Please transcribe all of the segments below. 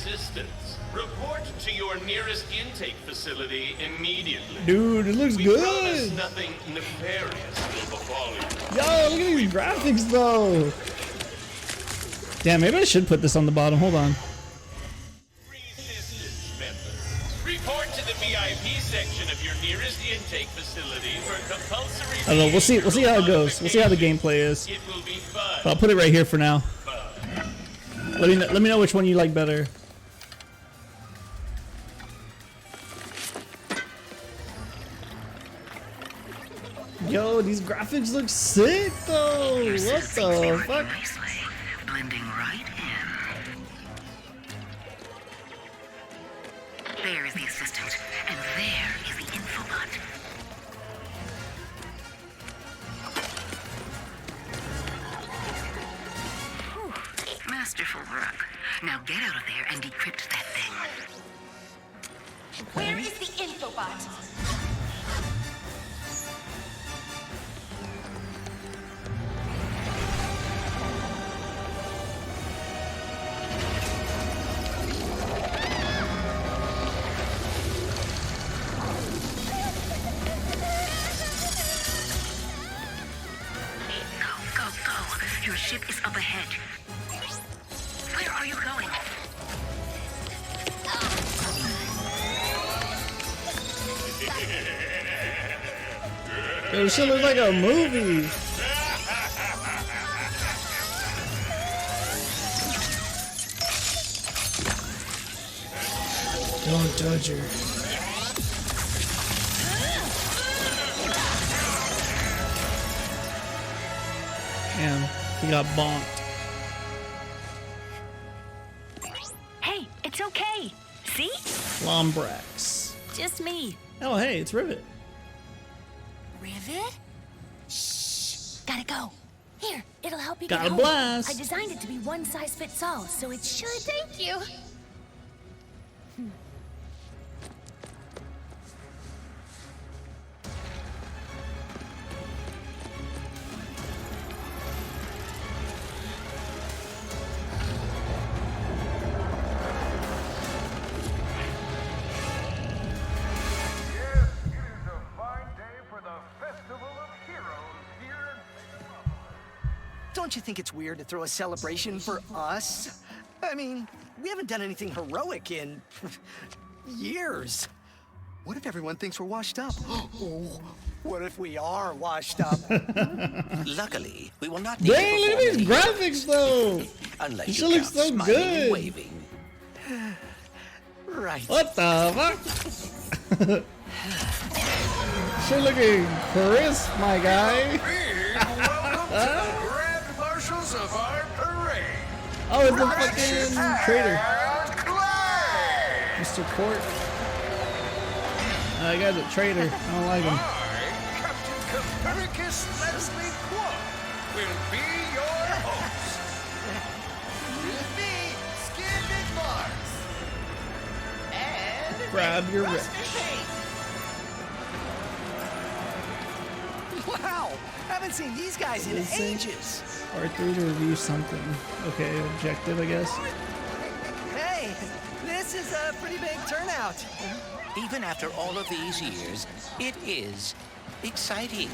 resistance, report to your nearest intake facility immediately. Dude, it looks We good. promise nothing nefarious will befall you. Yo, look at these graphics though. Damn, maybe I should put this on the bottom. Hold on. Resistance members, report to the VIP section of your nearest intake facility for compulsory. I don't know. We'll see how it goes. We'll see how the gameplay is. It will be fun. I'll put it right here for now. Let me know which one you like better. Yo, these graphics look sick though. What the fuck? Blending right in. There is the assistant, and there is the infobot. Whew, masterful work. Now get out of there and decrypt that thing. Where is the infobot? Go, go, go. Your ship is up ahead. Where are you going? Yo, this shit looks like a movie. Don't judge her. Damn, he got bonked. Hey, it's okay. See? Lombrax. Just me. Oh, hey, it's Rivet. Rivet? Shh. Gotta go. Here, it'll help you Got get a home. blast. I designed it to be one size fits all, so it should. Thank you. Don't you think it's weird to throw a celebration for us? I mean, we haven't done anything heroic in years. What if everyone thinks we're washed up? Oh, what if we are washed up? Luckily, we will not need Dang, to look at these graphics though. unless This you shit looks count so smiling good. and waving. Right. What the fuck? Shit looking crisp, my guy. Welcome to the grand marshals of our parade. Oh, it's the Ratchet fucking traitor. and Clank. Mr. Court. That guy's a traitor. I don't like him. I, Captain Copernicus Leslie Quad, will be your host. With me, Skin and Mars. And Grab your wrist. Wow, haven't seen these guys in ages. R3 to review something. Okay, objective, I guess. Hey, this is a pretty big turnout. Even after all of these years, it is exciting.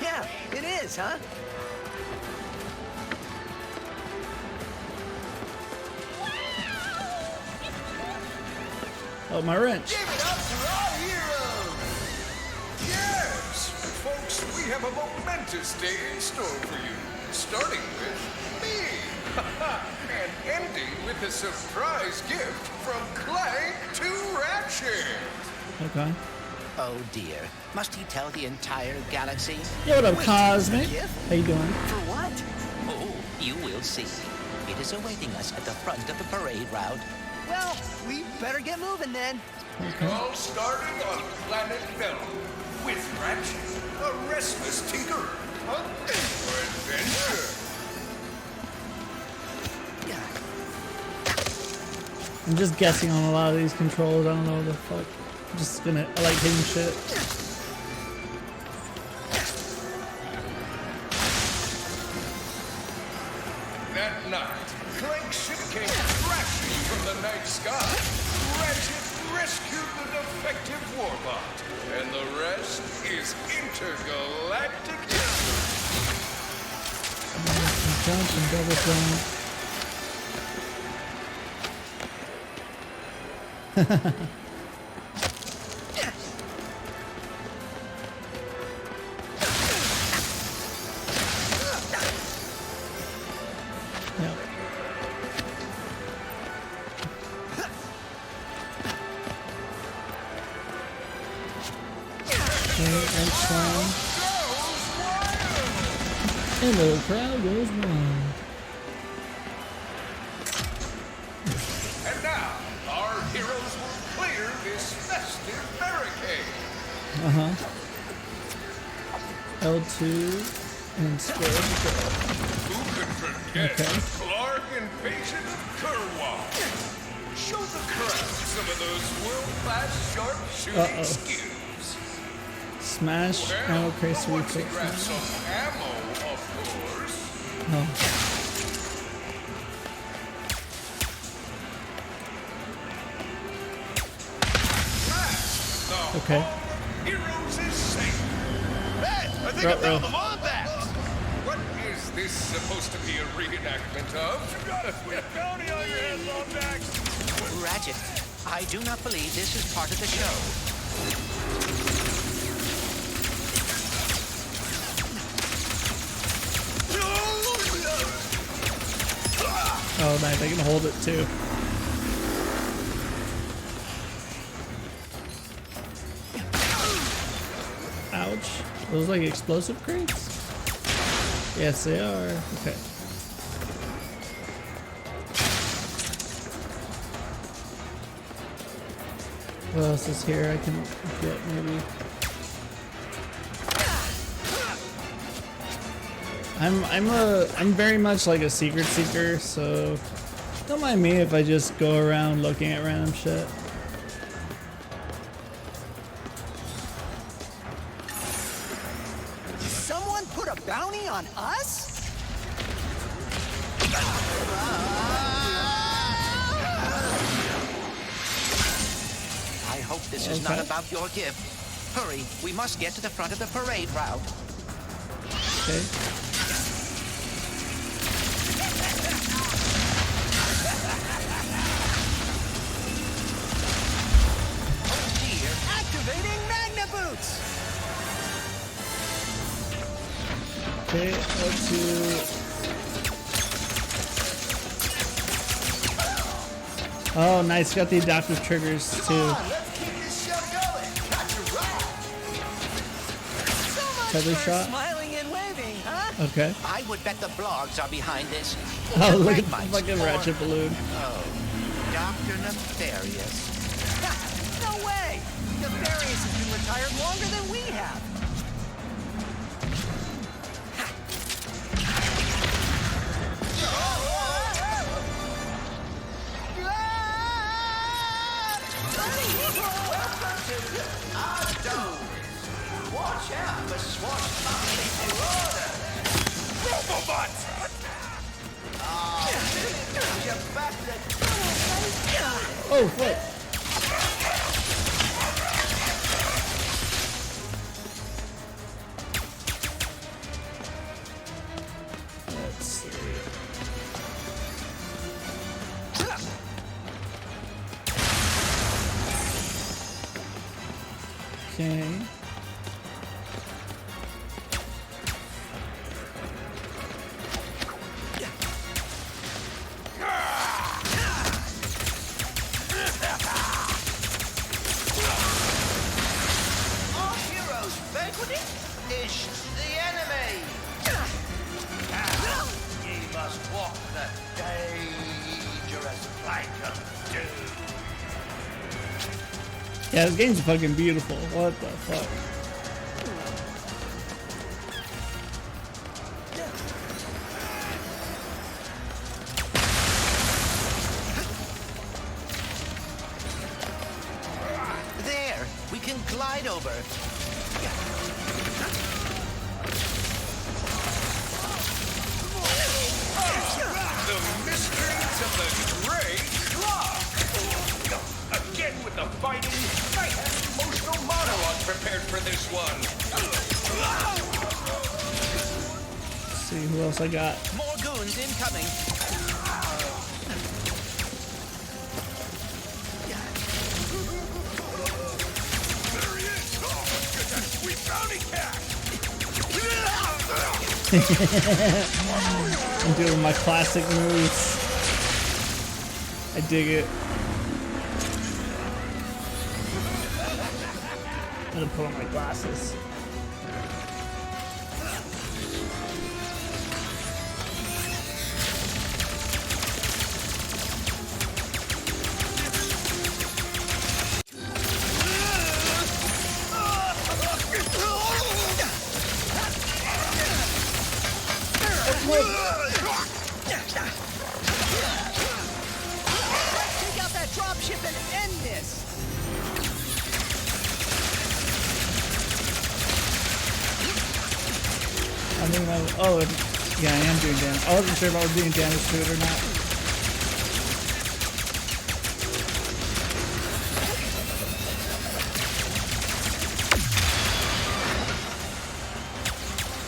Yeah, it is, huh? Oh, my wrench. Give it up for our heroes! Yes, folks, we have a momentous day in store for you. Starting with me. And ending with a surprise gift from Clank to Ratchet. Okay. Oh dear. Must he tell the entire galaxy? Yo, what up, Cosmic? gift? How you doing? For what? Oh, you will see. It is awaiting us at the front of the parade route. Well, we better get moving then. All starting on planet Bell with Ratchet, a restless tinkerer, hungry for adventure. I'm just guessing on a lot of these controls. I don't know what the fuck. I'm just gonna, I like hitting shit. That night, Clank's ship came crashing from the night sky Warbot, and the rest is intergalactic history. Jump and double jump. Yep. Okay, next one. And the crowd goes wild. And now, our heroes will clear this festive barricade. L2 and square. Who can forget Okay. the Clark invasion of Kerwal? Show the crowd some of those world-class sharpshooting skills. Smash, Well, ammo crates, but once you reflex. grab some ammo, of course. Oh. The Okay. Hall of Heroes is safe. Hey, I think I Ruh-roh. found the Wombat! What is this supposed to be a reenactment of? You got a sweet bounty on your head, Lombax! Ratchet, I do not believe this is part of the show. Oh, nice. I can hold it too. Ouch. Those like explosive crates? Yes, they are. Okay. What else is here I can get maybe? I'm very much like a secret seeker, so don't mind me if I just go around looking at random shit. Someone put a bounty on us? I hope this is not Okay. about your gift. Hurry, we must get to the front of the parade route. Okay. Oh dear. Activating Magna Boots! Okay, L2. Oh, nice. Got the adaptive triggers too. Let's keep this show going! That's right! So much Tether for shot? smiling and waving, huh? Okay. I would bet the blogs are behind this. Oh, Or look at the Magmites, fucking or- ratchet balloon. Oh, Dr. Nefarious. Ha! No way! Nefarious has been retired longer than we have! Watch out for swashbuckling marauders. Robobots! You're back Oh, fuck. Let's see. Okay. Our heroes banqueting is the enemy. Ye must walk the dangerous plank of doom. Yeah, this game's fucking beautiful. What the fuck? There, we can glide over. The mysteries of the Grey Clock. Again with the fighting, I have emotional prepared for this one. Let's see who else I got. More goons incoming. There he is! Oh, get that sweet bounty cat! I'm doing my classic moves. I dig it. I'm gonna put on my glasses. Take out that dropship and end this. I think oh, yeah, I am doing damage. I wasn't sure if I was doing damage to it or not.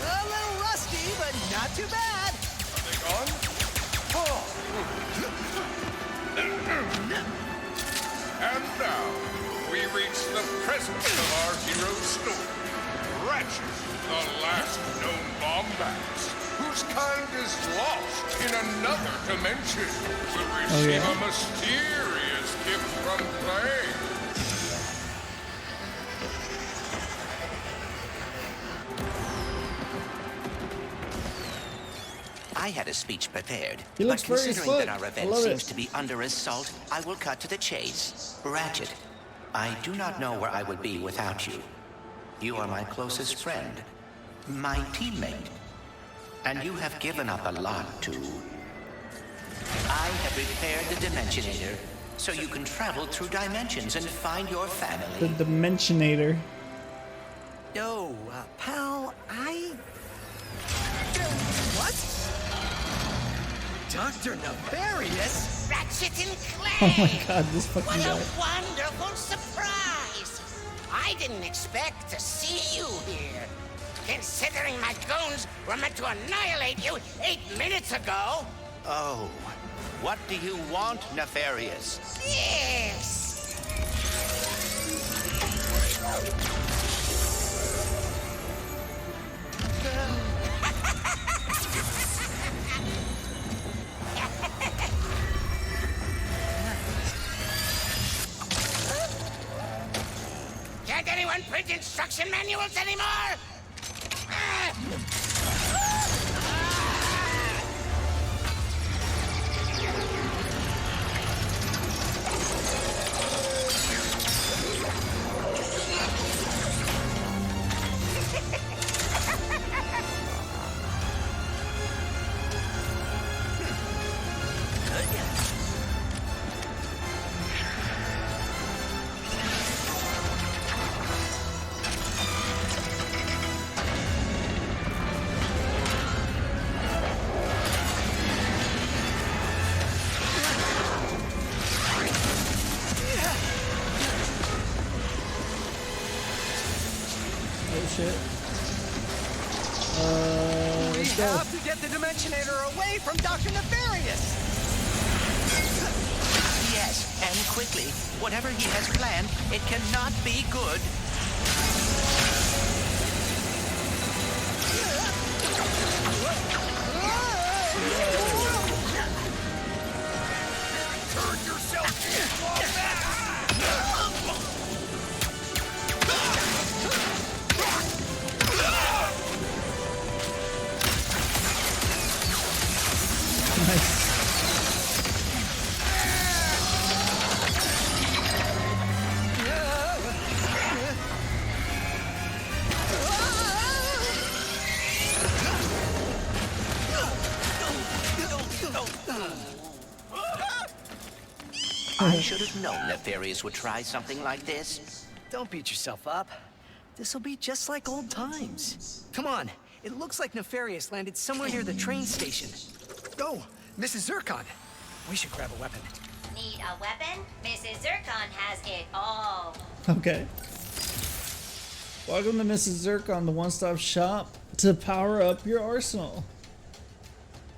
A little rusty, but not too bad. Are they gone? Oh. And now, we reach the presence of our hero's story. Ratchet, the last known Lombax, whose kind is lost in another dimension, will receive a mysterious gift from Clank. I had a speech prepared, He looks but very considering that slick. our I event love seems it. to be under assault, I will cut to the chase. Ratchet, I do not know where I would be without you. You are my closest friend, my teammate, and you have given up a lot to. I have repaired the Dimensionator, so you can travel through dimensions and find your The family. Dimensionator. No, pal, What? Dr. Nefarious? Ratchet and Clank! Oh my god, this fucking What guy. a wonderful surprise! I didn't expect to see you here. Considering my goons were meant to annihilate you 8 minutes ago. Oh, what do you want, Nefarious? Yes! Can't anyone print instruction manuals anymore? Oh shit. We Let's go. have to get the Dimensionator away from Dr. Nefarious! Yes, and quickly. Whatever he has planned, it cannot be good. Turn yourself in, Lombax! Nice. I should have known Nefarious would try something like this. Don't beat yourself up. This'll be just like old times. Come on, it looks like Nefarious landed somewhere near the train station. Oh, Mrs. Zircon. We should grab a weapon. Need a weapon? Mrs. Zircon has it all. Okay. Welcome to Mrs. Zircon, the one-stop shop to power up your arsenal.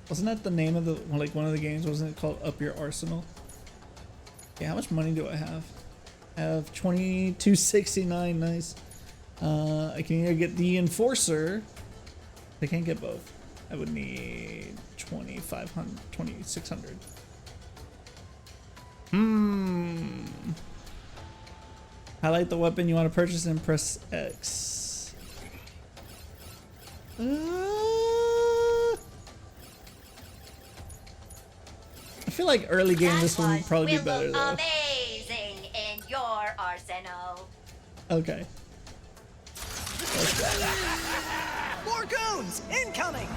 Wasn't that the name of the one of the games? Wasn't it called Up Your Arsenal? Okay, how much money do I have? I have 2269. Nice. I can either get the Enforcer. I can't get both. I would need 2600. Highlight the weapon you want to purchase and press X. I feel like early game this one would probably be better though. Amazing in your arsenal. Okay. More goons incoming.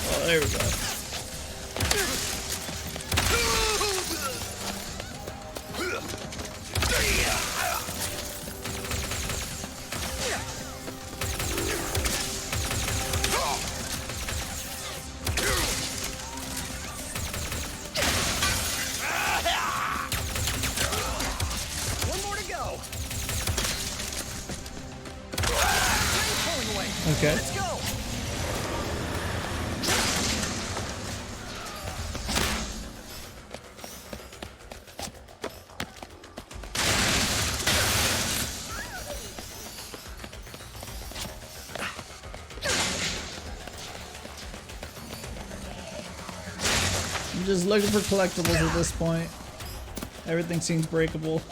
Oh, there we go. One more to go. Pulling away. Okay. Let's go. I'm just looking for collectibles at this point. Everything seems breakable.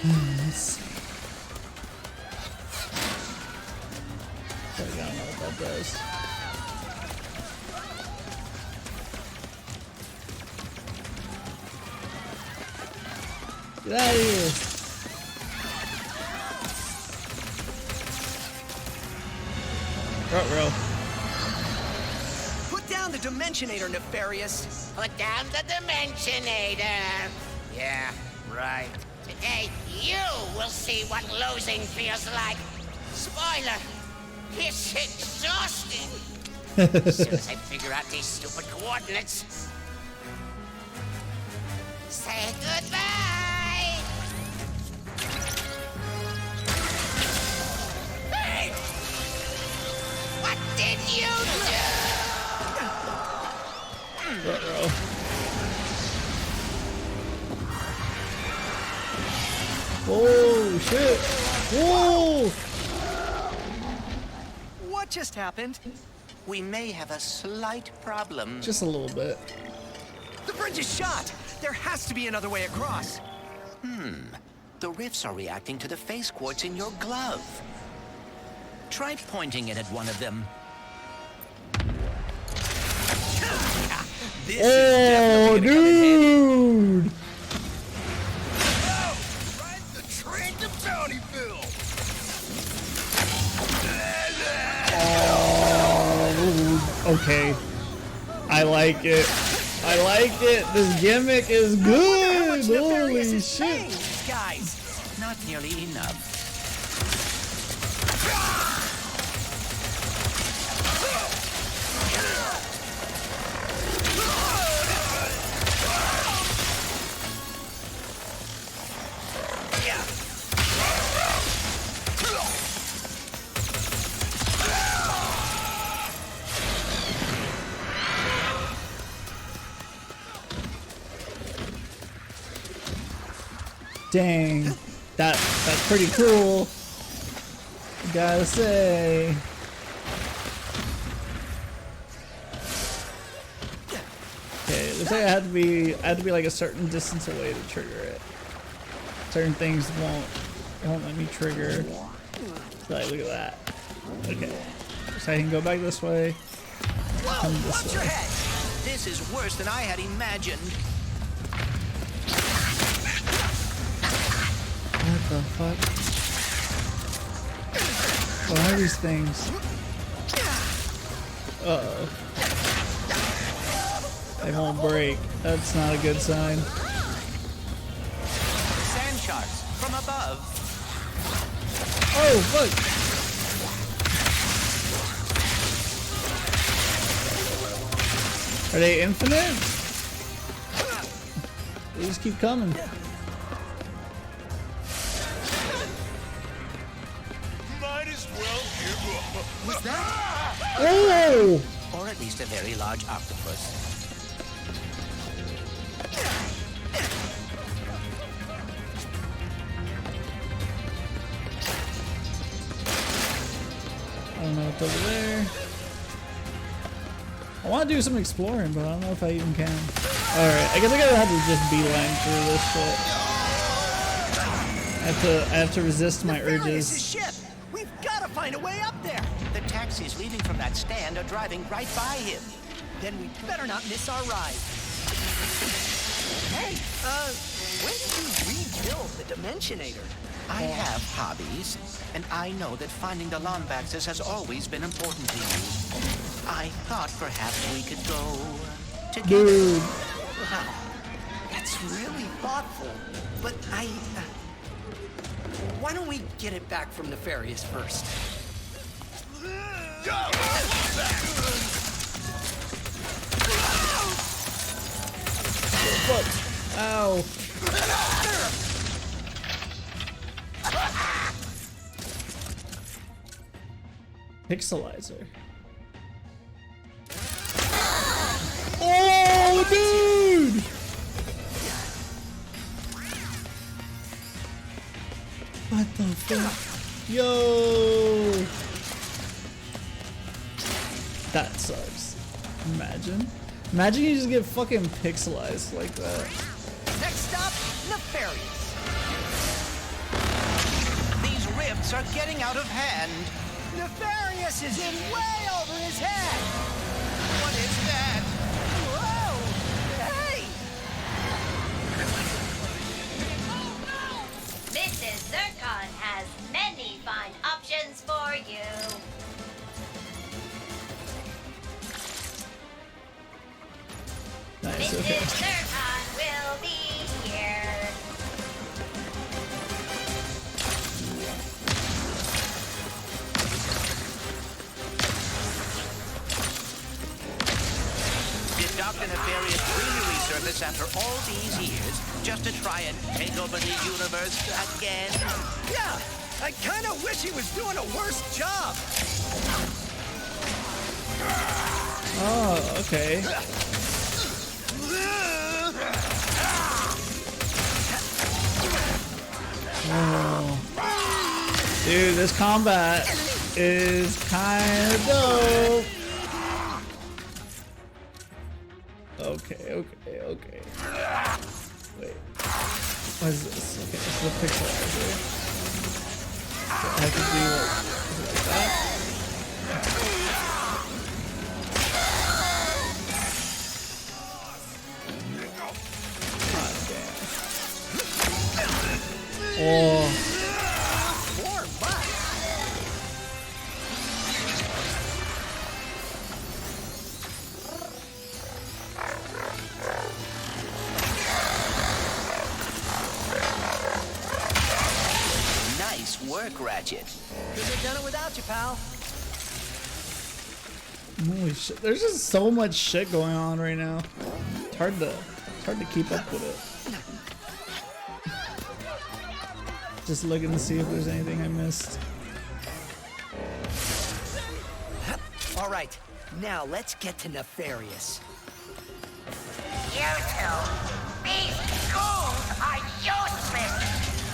Let's see. I don't know what that does. Get out of here. Ruh-roh. Put down the Dimensionator, Nefarious. Put down the Dimensionator. Yeah, right. Today, you will see what losing feels like. Spoiler, it's exhausting. As soon as I figure out these stupid coordinates. Say goodbye. Hey! What did you do? Ruh-roh. Oh shit! Whoa! What just happened? We may have a slight problem. Just a little bit. The bridge is shot. There has to be another way across. The rifts are reacting to the face quartz in your glove. Try pointing it at one of them. This is Oh, definitely gonna come in handy. dude! Ride the train to Bountyville! Oh, okay. I like it. I like it. This gimmick is How good. much Nefarious Holy is paying shit. these guys? Not nearly enough. Dang. That's pretty cool. Gotta say. Okay, it looks like I had to be like a certain distance away to trigger it. Certain things won't let me trigger. Like, look at that. Okay. So I can go back this way. Come Whoa, this watch your way. head. This is worse than I had imagined. What the fuck? one of these things. Uh-oh. They won't break. That's not a good sign. Sand sharks from above. Oh, fuck! Are they infinite? They just keep coming. Might as well give up. Was that? Oh! Or at least a very large octopus. I don't know what's over there. I want to do some exploring, but I don't know if I even can. Alright, I guess I gotta have to just beeline through this shit. I have to resist my Nefarious' urges. ship. We've got to find a way up there. The taxis leaving from that stand are driving right by him. Then we better not miss our ride. Hey, when did you rebuild the Dimensionator? I have hobbies, and I know that finding the Lombaxes has always been important to you. I thought perhaps we could go together. Dude. Wow, that's really thoughtful. But why don't we get it back from Nefarious first? Fuck. Ow. Pixelizer. Oh, dude! What the fuck? Yo! That sucks. Imagine. Imagine you just get fucking pixelized like that. Next stop, Nefarious. These rifts are getting out of hand. Nefarious is in way over his head. What is that? Whoa! Hey! Mrs. Zircon has many fine options for you. Nice, Mrs. okay. Zircon will be here. Did Dr. Nefarious really resurface after all these years just to try and take over the universe again? Yeah, I kind of wish he was doing a worse job. Oh, okay. Oh. Dude, this combat is kind of dope. Okay. Wait. What is this? Okay, this is a pixelizer. So I have to do like that. God damn. Oh. More bucks. Nice work, Ratchet. Couldn't have done it without you, pal. Holy shit. There's just so much shit going on right now. It's hard to keep up with it. Just looking to see if there's anything I missed. All right, now let's get to Nefarious. You two, these ghouls are useless.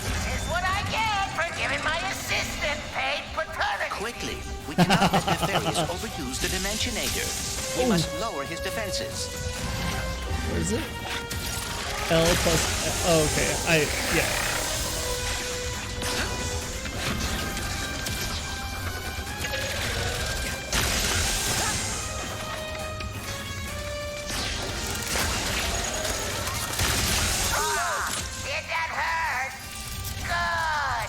This is what I get for giving my assistant paid paternity. Quickly, we cannot let Nefarious overuse the Dimensionator. We must lower his defenses. Where is it? L plus. Oh, okay. Yeah. Did that hurt? Good.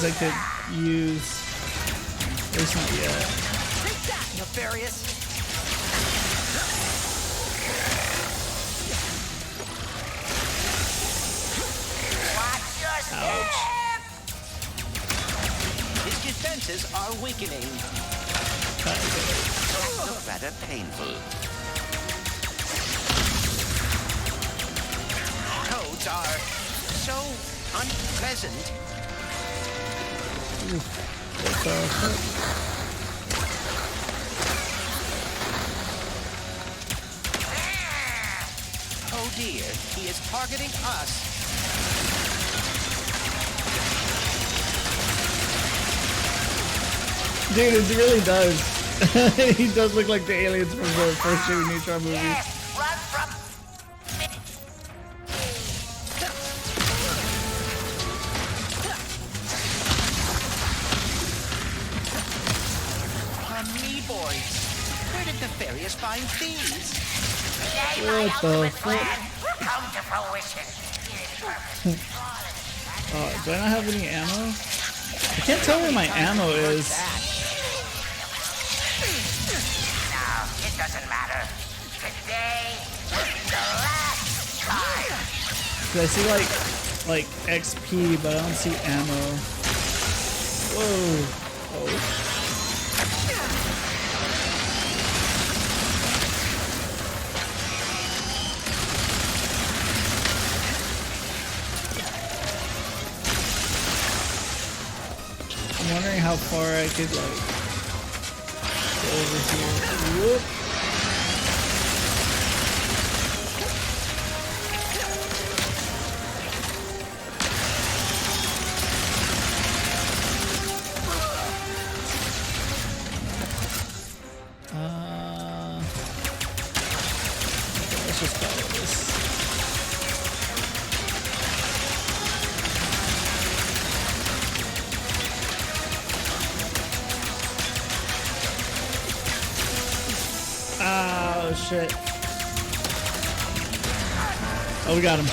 things I could use. At least not yet. Take that, nefarious. Watch your step! His defenses are weakening. Rather painful. Codes are so unpleasant. What the fuck? Oh dear, he is targeting us. Dude, it really does. He does look like the aliens from the first Jimmy Neutron movie. Yes, run from Me boys. Where did Nefarious find these? Today, my What the ultimate fuck? plan come to fruition. Do I not have any ammo? I can't tell where my ammo is. No, it doesn't matter. Today is the last time. 'Cause I see like XP, but I don't see ammo. Whoa. Oh. I'm wondering how far I could like go over here. Whoop. Let's just follow this. Oh shit. Oh, we got him.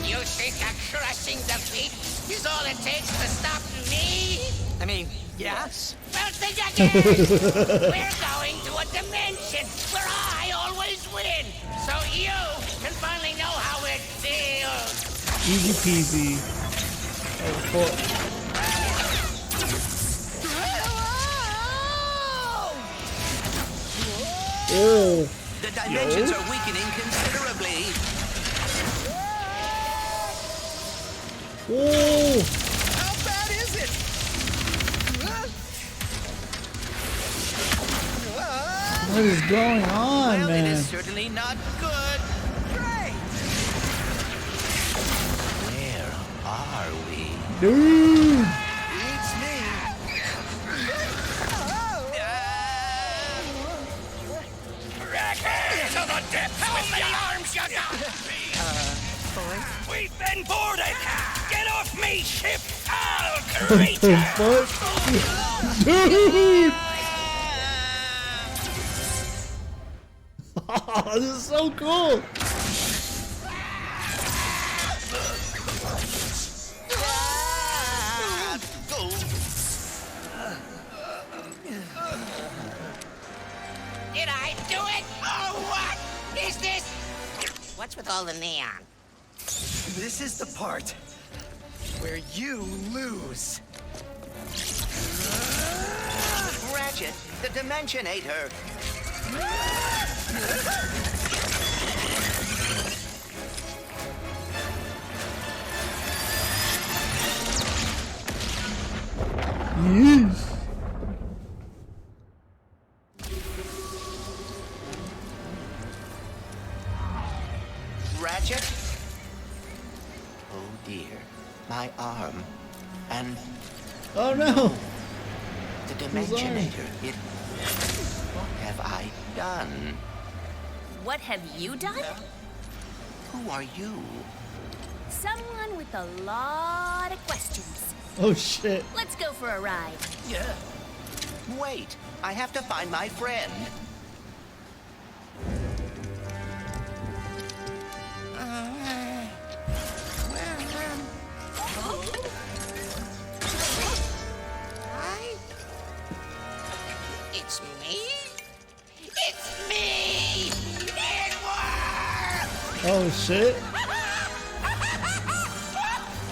You think a crushing defeat is all it takes to stop me? I mean, yes. Well, think again. We're going to a dimension where I always win, so you can finally know how it feels. Easy peasy. Oh, fuck. Oh. The dimensions are weakening considerably. Oh. How bad is it? What is going on, Well, it man? is certainly not good. Great. Where are we? Dude. Beats me. To the depths How many arms you got? Boy. We've been boarded! Get off me ship! I'll create The fuck? Dude. Oh, this is so cool. Did I do it? Oh, what is this? What's with all the neon? This is the part where you lose. Ratchet, the Dimensionator. Yes. Ratchet? Oh dear, my arm. And Oh no. the Dimensionator, it... What have I done? What have you done? Who are you? Someone with a lot of questions. Oh shit. Let's go for a ride. Yeah. Wait, I have to find my friend. It's me? It's me! It worked! Oh shit.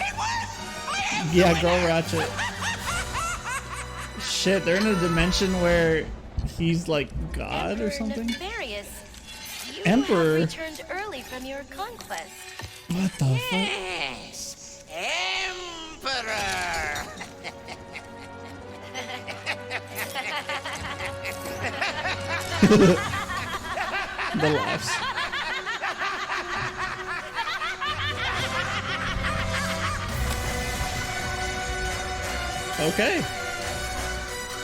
It worked! Yeah, girl Ratchet. Shit, they're in a dimension where he's like God or something? Nefarious. You Emperor? have returned early from your conquest. What the fuck? Yes! Emperor! The laughs. Okay.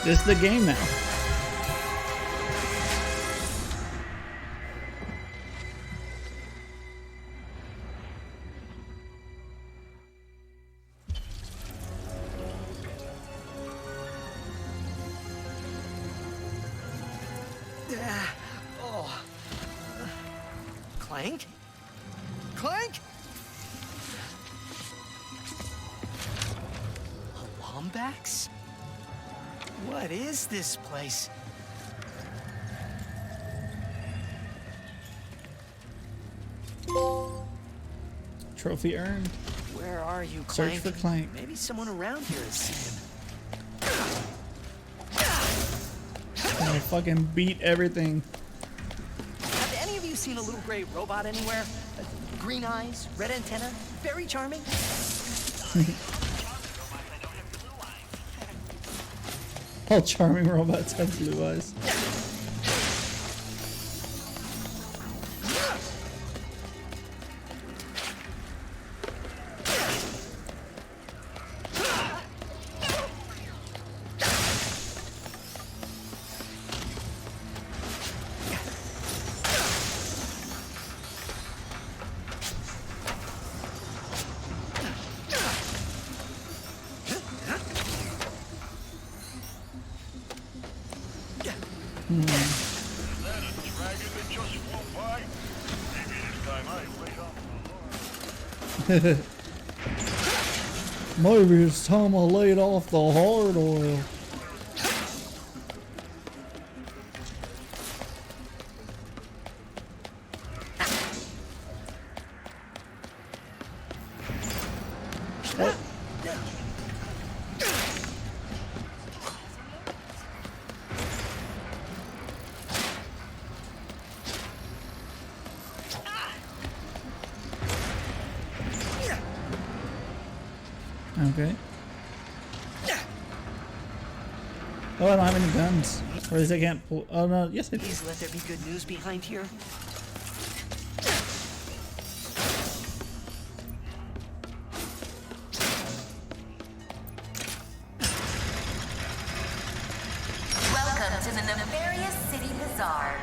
This is the game now. Oh. Clank? Clank? A Lombax? What is this place? Trophy earned. Where are you, Search Clank? for Clank. Maybe someone around here has seen him. I fucking beat everything. Have any of you seen a little gray robot anywhere? Green eyes, red antenna, very charming. All charming robots have blue eyes. Maybe it's time I laid off the hard oil. What? Okay. Oh, I don't have any guns. Or at least I can't pull. Oh no, yes I do. Please let there be good news behind here. Welcome to the Nefarious City Bazaar.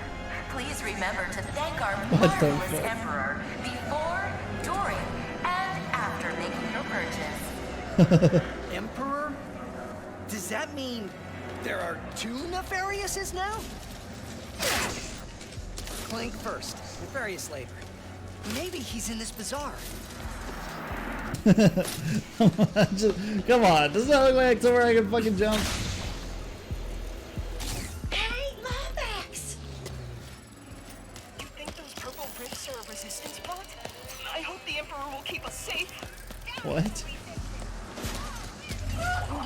Please remember to thank our What the marvelous fuck? Emperor before, during, and after making your purchase. Emperor? Does that mean there are two Nefariouses now? Clank first, Nefarious later. Maybe he's in this bazaar. Come on, doesn't that look like somewhere I can fucking jump? Hey, Lombax! You think those purple rifts are a resistance bot? I hope the Emperor will keep us safe. What?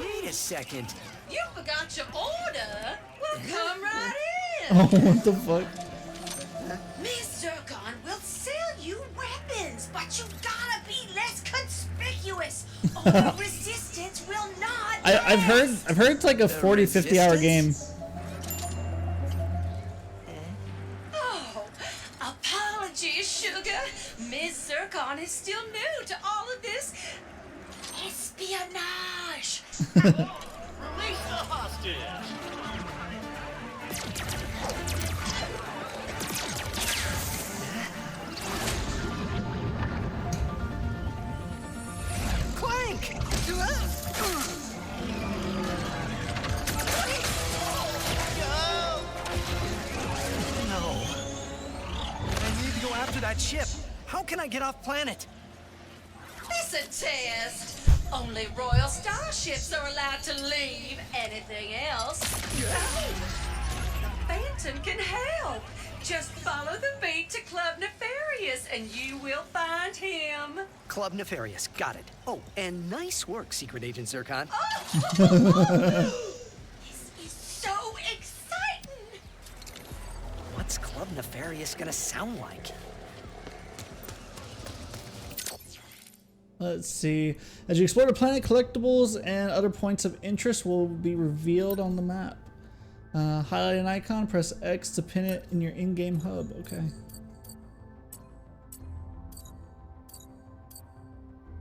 Wait a second. You forgot your order? Well, come right in. Oh, what the fuck? Miss Zircon will sell you weapons, but you gotta be less conspicuous, or resistance will not. I've heard it's like a 40-50 hour game. Oh, apologies, sugar. Miss Zircon is still new to all of this espionage. Release the hostage! Clank! No. I need to go after that ship. How can I get off planet? It's a test. Only royal starships are allowed to leave. Anything else? Captain can help. Just follow the beat to Club Nefarious and you will find him. Club Nefarious, got it. Oh, and nice work, Secret Agent Zircon. This is so exciting. What's Club Nefarious gonna sound like? Let's see. As you explore the planet, collectibles and other points of interest will be revealed on the map. Highlight an icon, press X to pin it in your in-game hub. Okay.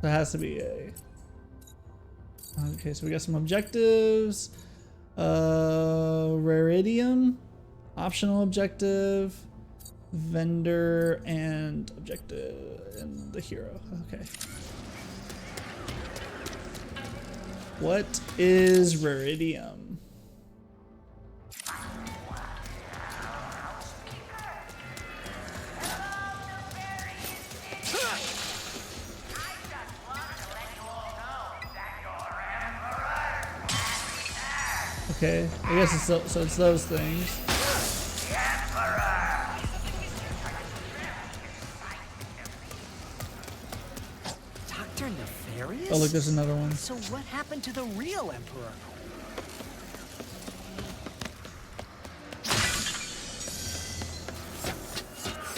That has to be a... Okay, so we got some objectives. Raridium, optional objective, vendor, and objective, and the hero. Okay. What is Raridium? Okay, I guess it's so it's those things. Dr. Nefarious? Oh look, there's another one. So what happened to the real Emperor?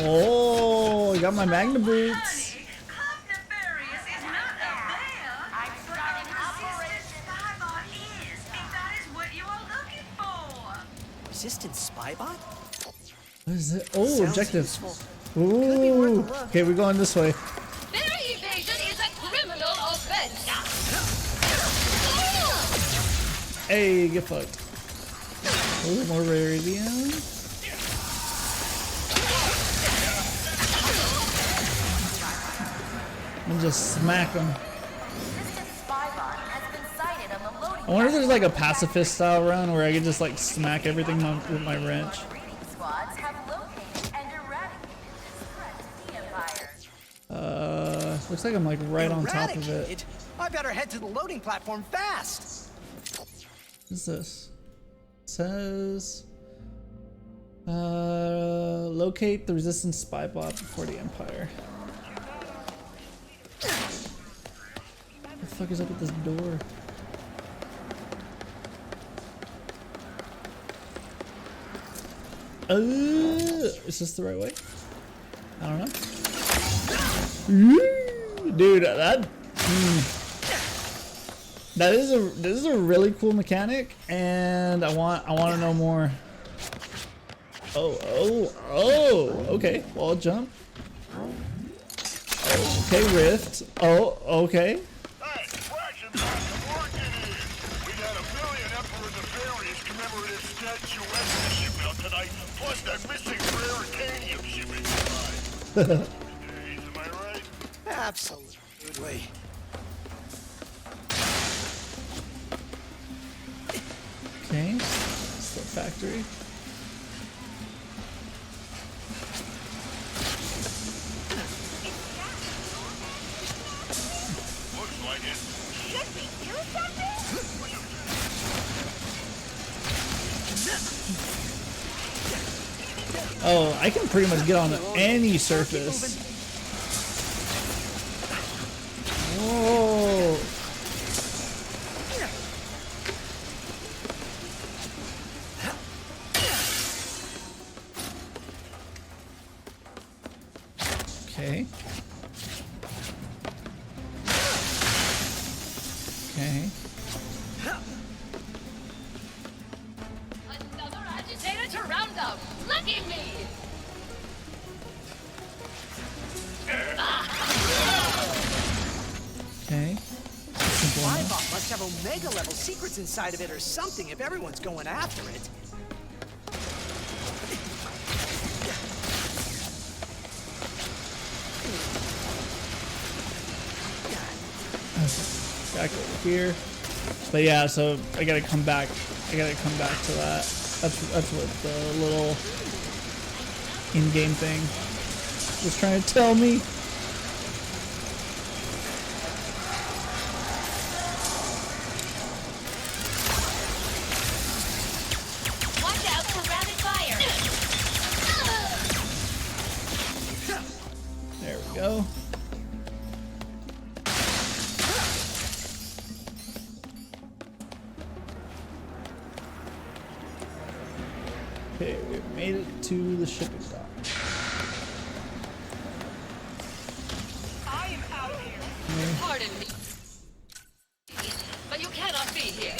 Oh, I got my Magna boots. Resistance Spybot? What is it? Oh, Sounds objectives. useful. Could be worth a Ooh. look. Okay, we're going this way. Very evasion is a criminal offense. Hey, get fucked. Oh, more Raridium. And just smack them. I wonder if there's like a pacifist style run where I could just like smack everything with my wrench. Looks like I'm like right on top of it. I better head to the loading platform fast. What is this? It says locate the resistance spy bot before the Empire. What the fuck is up with this door? Is this the right way? I don't know. Dude, this is a really cool mechanic, and I want to know more. Oh, okay. Wall jump. Okay, rift. Oh, okay. Hey, fraction back to work it is. We got $1 million Emperor Nefarious commemorative statuette shipment tonight, plus that missing rare Arcanium shipping tonight. Am I right? Absolutely. Okay, it's the factory. Looks like it. Should we do something? Oh, I can pretty much get on any surface. Whoa. Okay. Okay. Another agitator to round up. Lucky me. Okay. Spybot must have Omega level secrets inside of it or something if everyone's going after it. Back over here. But yeah, so I gotta come back. I gotta come back to that. That's what the little in-game thing was trying to tell me. Watch out for rapid fire. Okay, we made it to the shipping dock. I am out of here. Pardon me, but you cannot be here.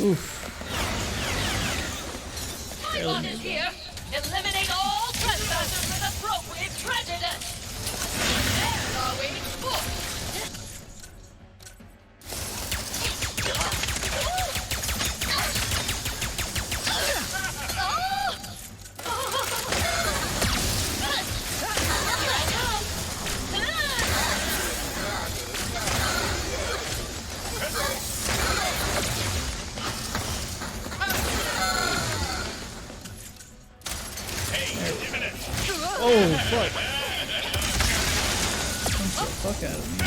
Oof. Paimon is here. Eliminate all trespassers with appropriate prejudice. There are we. Oh, fuck. Punch the fuck out of me.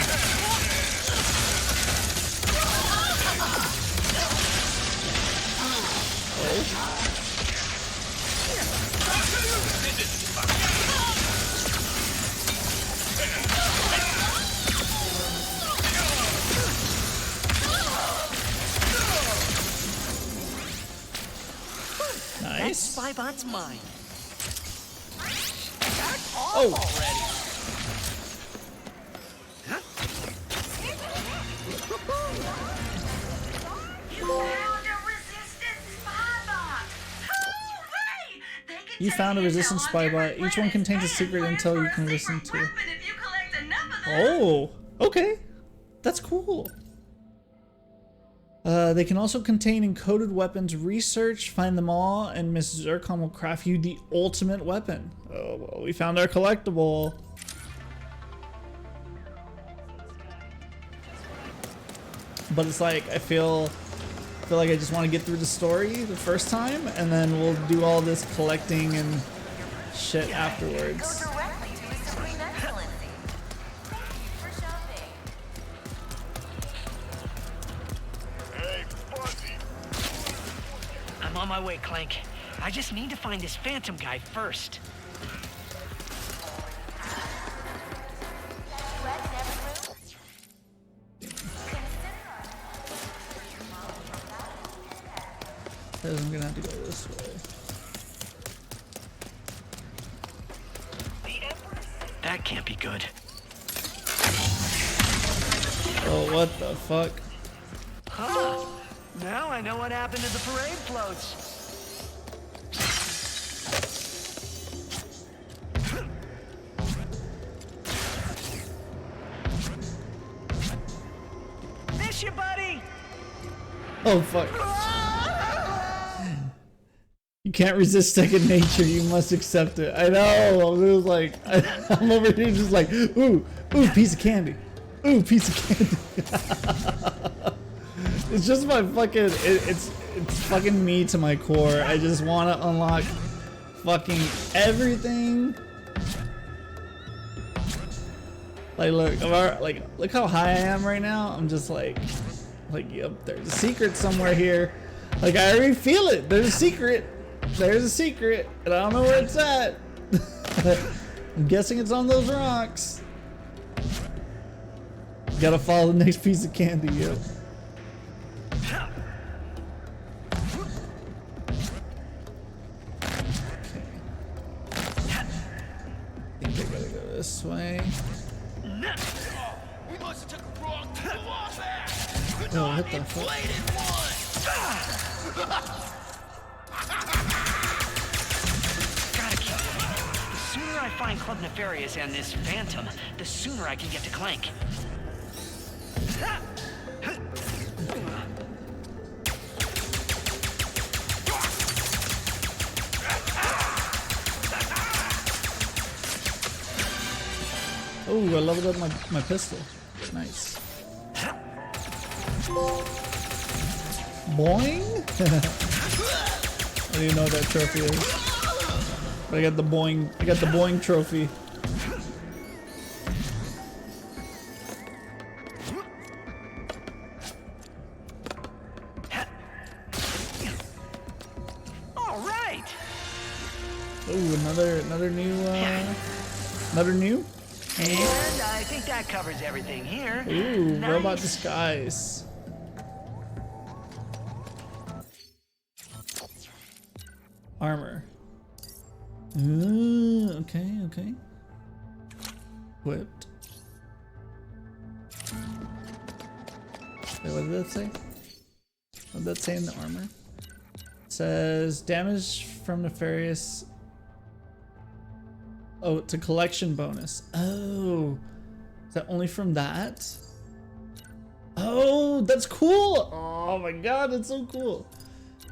Nice. That Spybot's mine. Oh! Already. You found a resistance spy bot. Each one contains a secret intel you can listen to. Oh, okay. That's cool. They can also contain encoded weapons. Research, find them all, and Miss Zircon will craft you the ultimate weapon. Oh, well, we found our collectible. But it's like, I feel like I just want to get through the story the first time, and then we'll do all this collecting and shit afterwards. Go directly to His Supreme Excellency. Thank you for shopping. Hey, Fuzzy. I'm on my way, Clank. I just need to find this Phantom guy first. I'm gonna have to go this way. That can't be good. Oh, what the fuck? Huh. Now I know what happened to the parade floats. Miss you, buddy! Oh, fuck. You can't resist second nature, you must accept it. I know, it was like, I'm over here just like, ooh, piece of candy. Ooh, piece of candy. It's just my fucking, it's fucking me to my core. I just want to unlock fucking everything. Like, look, look how high I am right now. I'm just like, yep, there's a secret somewhere here. Like, I already feel it. There's a secret. There's a secret, and I don't know where it's at. I'm guessing it's on those rocks. Gotta follow the next piece of candy, yo. I think I gotta go this way. We must have took a wrong to off there. Oh, what the fuck? Gotta keep moving. The sooner I find Club Nefarious and this Phantom, the sooner I can get to Clank. Oh, I leveled up my pistol. Nice. Boing! I don't even know what that trophy is. But I got the boing trophy. Another new. And I think that covers everything here. Ooh, Nice. robot disguise. Armor. Ooh, okay. Equipped. Wait, what did that say? What did that say in the armor? It says damage from nefarious. Oh, it's a collection bonus. Oh, is that only from that? Oh, that's cool. Oh my god, that's so cool.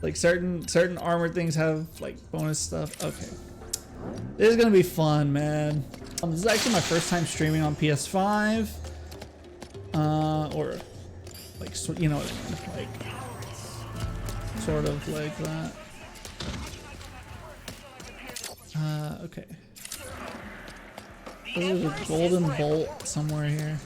Like certain armor things have like bonus stuff. Okay, this is gonna be fun, man. This is actually my first time streaming on PS5, or like you know, like sort of like that. Okay. There's a golden bolt somewhere here.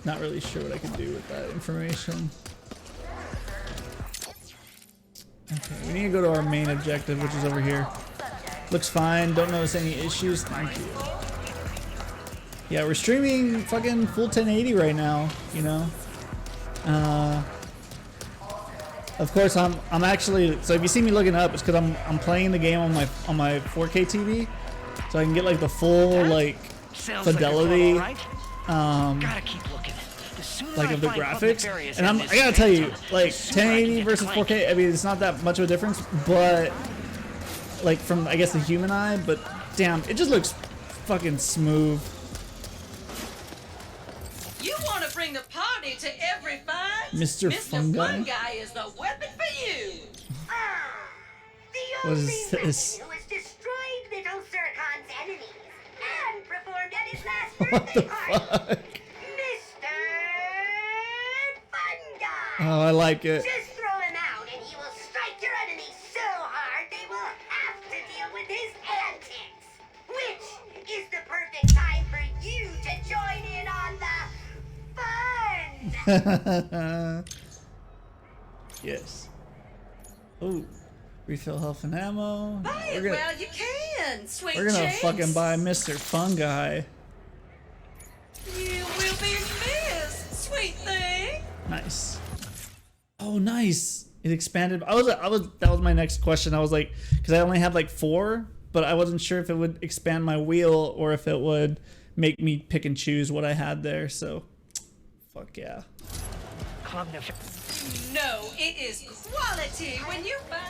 Not really sure what I can do with that information. Okay, we need to go to our main objective, which is over here. Looks fine, don't notice any issues, thank you. Yeah, we're streaming fucking full 1080 right now, you know? Of course, I'm actually, so if you see me looking up, it's because I'm playing the game on my 4K TV, so I can get like the full like fidelity, Gotta keep looking. like of the graphics. And I gotta tell you, like 1080 versus 4K, I mean it's not that much of a difference, but like from I guess the human eye, but damn, it just looks fucking smooth. You want to bring the party to every fight? Mr. Fungi? Fungi is the weapon for you. What is this? Who has destroyed Little Zircon's enemies and performed at his last What the birthday party. fuck? Mr. Fungi. Oh, I like it. Just throw him out and he will strike your enemies so hard they will have to deal with his antics. Which is the perfect time for you to join in on the fun. Yes. Oh, refill health and ammo. Buy it while you can, sweet We're gonna James. fucking buy Mr. Fungi. You will be missed, sweet thing. Nice. Oh, nice. It expanded. That was my next question. I was like, because I only had like 4, but I wasn't sure if it would expand my wheel or if it would make me pick and choose what I had there. So, fuck yeah. No, it is quality when you find